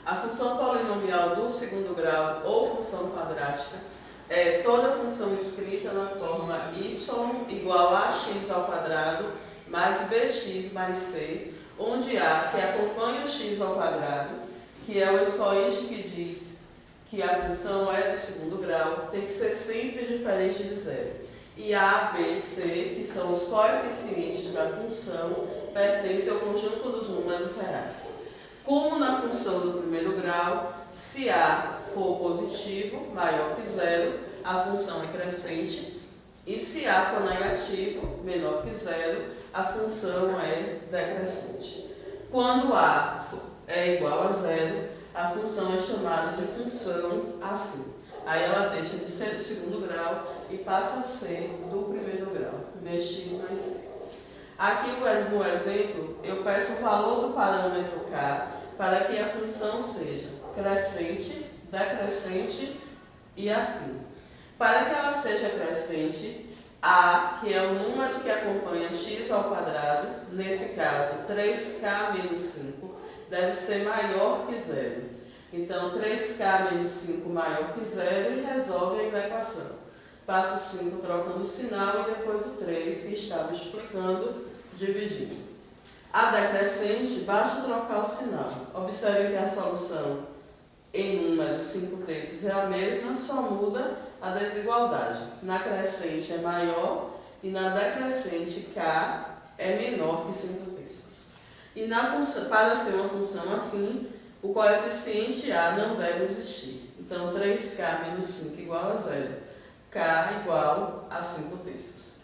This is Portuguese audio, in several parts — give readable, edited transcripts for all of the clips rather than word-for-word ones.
A função polinomial do segundo grau ou função quadrática é toda função escrita na forma y igual a x ao quadrado mais bx mais c, onde a que acompanha o x ao quadrado, que é o expoente que diz que a função é do segundo grau, tem que ser sempre diferente de zero. E a, b e c, que são os coeficientes da função, pertencem ao conjunto dos números reais. Como na função do primeiro grau, se a for positivo, maior que zero, a função é crescente, e se a for negativo, menor que zero, a função é decrescente. Quando a é igual a zero, a função é chamada de função afim. Aí ela deixa de ser do segundo grau e passa a ser do primeiro grau, bx mais c. Aqui no exemplo, eu peço o valor do parâmetro k para que a função seja crescente, decrescente e afim. Para que ela seja crescente, a, que é o número que acompanha x ao quadrado, nesse caso 3k menos 5, deve ser maior que zero. Então 3k menos 5 maior que zero e resolve a equação. Passo o 5 trocando o sinal e depois o 3 que estava explicando, dividindo. A decrescente, basta trocar o sinal. Observe que a solução em números 5/3 é a mesma, só muda a desigualdade. Na crescente é maior e na decrescente k é menor que 5/3. E para ser uma função afim, o coeficiente a não deve existir. Então 3k menos 5 igual a zero. K igual a 5/3.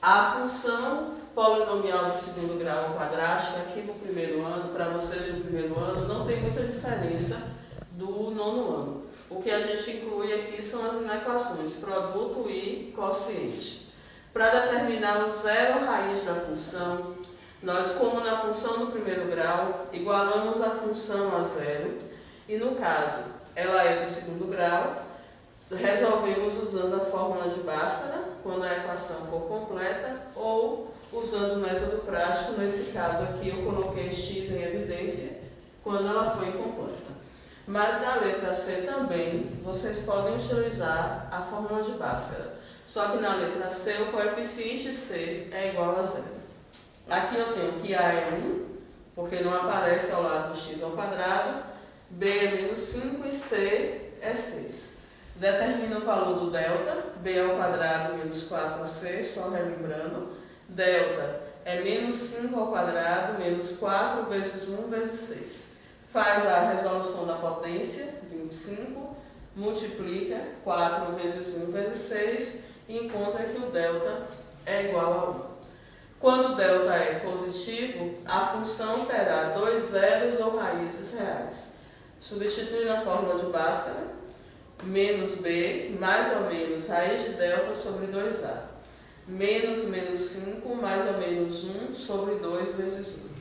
A função polinomial de segundo grau quadrática, aqui no primeiro ano, para vocês no primeiro ano, não tem muita diferença do nono ano. O que a gente inclui aqui são as inequações, produto e quociente. Para determinar o zero raiz da função, nós, como na função do primeiro grau, igualamos a função a zero, e no caso, ela é do segundo grau, resolvemos usando a fórmula de Bhaskara, quando a equação for completa, ou usando o método prático, nesse caso aqui eu coloquei x em evidência, quando ela for incompleta. Mas na letra C também, vocês podem utilizar a fórmula de Bhaskara. Só que na letra C, o coeficiente C é igual a zero. Aqui eu tenho que A é 1, porque não aparece ao lado do x ao quadrado, B é menos 5 e C é 6. Determina o valor do delta, B ao quadrado menos 4ac, só relembrando. Delta é menos 5 ao quadrado menos 4 vezes 1 vezes 6. Faz a resolução da potência, 25, multiplica 4 vezes 1 vezes 6 e encontra que o delta é igual a 1. Quando o delta é positivo, a função terá dois zeros ou raízes reais. Substitui na fórmula de Bhaskara, menos b, mais ou menos, raiz de delta sobre 2a. Menos 5, mais ou menos 1 sobre 2 vezes 1.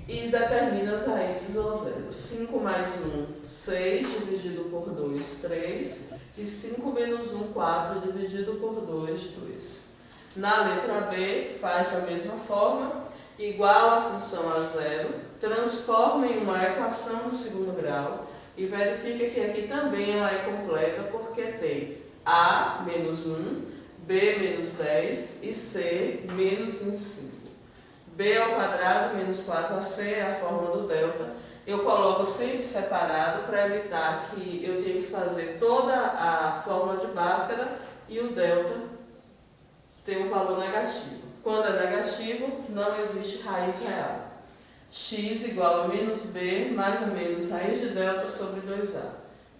E determina as raízes ao zero. 5 mais 1, 6, dividido por 2, 3. E 5 menos 1, 4, dividido por 2, 2. Na letra B, faz da mesma forma, iguala a função a zero, transforma em uma equação do segundo grau e verifica que aqui também ela é completa porque tem A menos 1, B menos 10 e C menos 25. B ao quadrado menos 4ac é a fórmula do delta. Eu coloco sempre separado para evitar que eu tenha que fazer toda a fórmula de Bhaskara e o delta ter um valor negativo. Quando é negativo, não existe raiz real. X igual a menos b mais ou menos raiz de delta sobre 2a.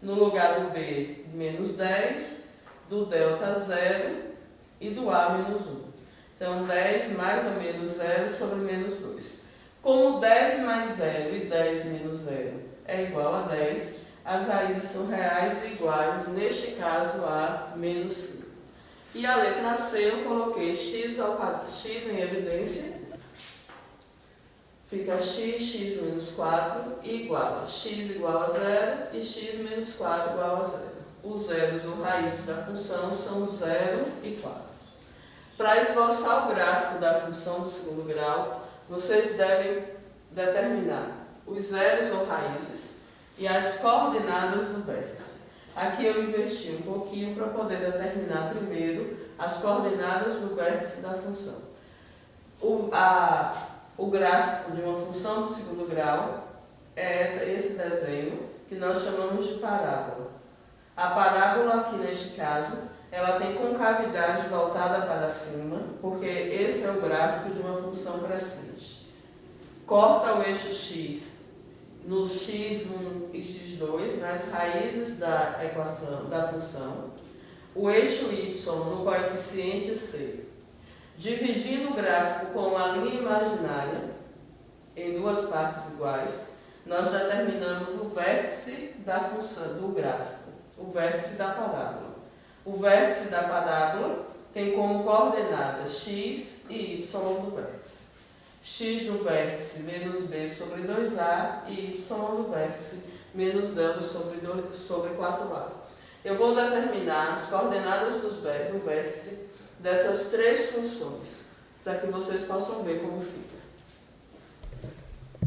No lugar do b, menos 10, do delta 0 e do a menos 1. Então 10 mais ou menos 0 sobre menos 2. Como 10 mais 0 e 10 menos 0 é igual a 10, as raízes são reais e iguais, neste caso a menos 5. E a letra C eu coloquei x em evidência, fica x menos 4 igual a x igual a 0 e x menos 4 igual a 0. Os zeros ou raízes da função são 0 e 4. Para esboçar o gráfico da função do segundo grau, vocês devem determinar os zeros ou raízes, e as coordenadas do vértice. Aqui eu investi um pouquinho para poder determinar primeiro as coordenadas do vértice da função. O gráfico de uma função do segundo grau é esse desenho que nós chamamos de parábola. A parábola aqui neste caso, ela tem concavidade voltada para cima, porque esse é o gráfico de uma função crescente. Corta o eixo x nos x1 e x2, nas raízes da equação, da função, o eixo y no coeficiente c. Dividindo o gráfico com a linha imaginária em duas partes iguais, nós determinamos o vértice da função do gráfico, o vértice da parábola. O vértice da parábola tem como coordenadas x e y do vértice. X do vértice menos b sobre 2a e y do vértice menos delta sobre 4a. Eu vou determinar as coordenadas do vértice dessas três funções, para que vocês possam ver como fica.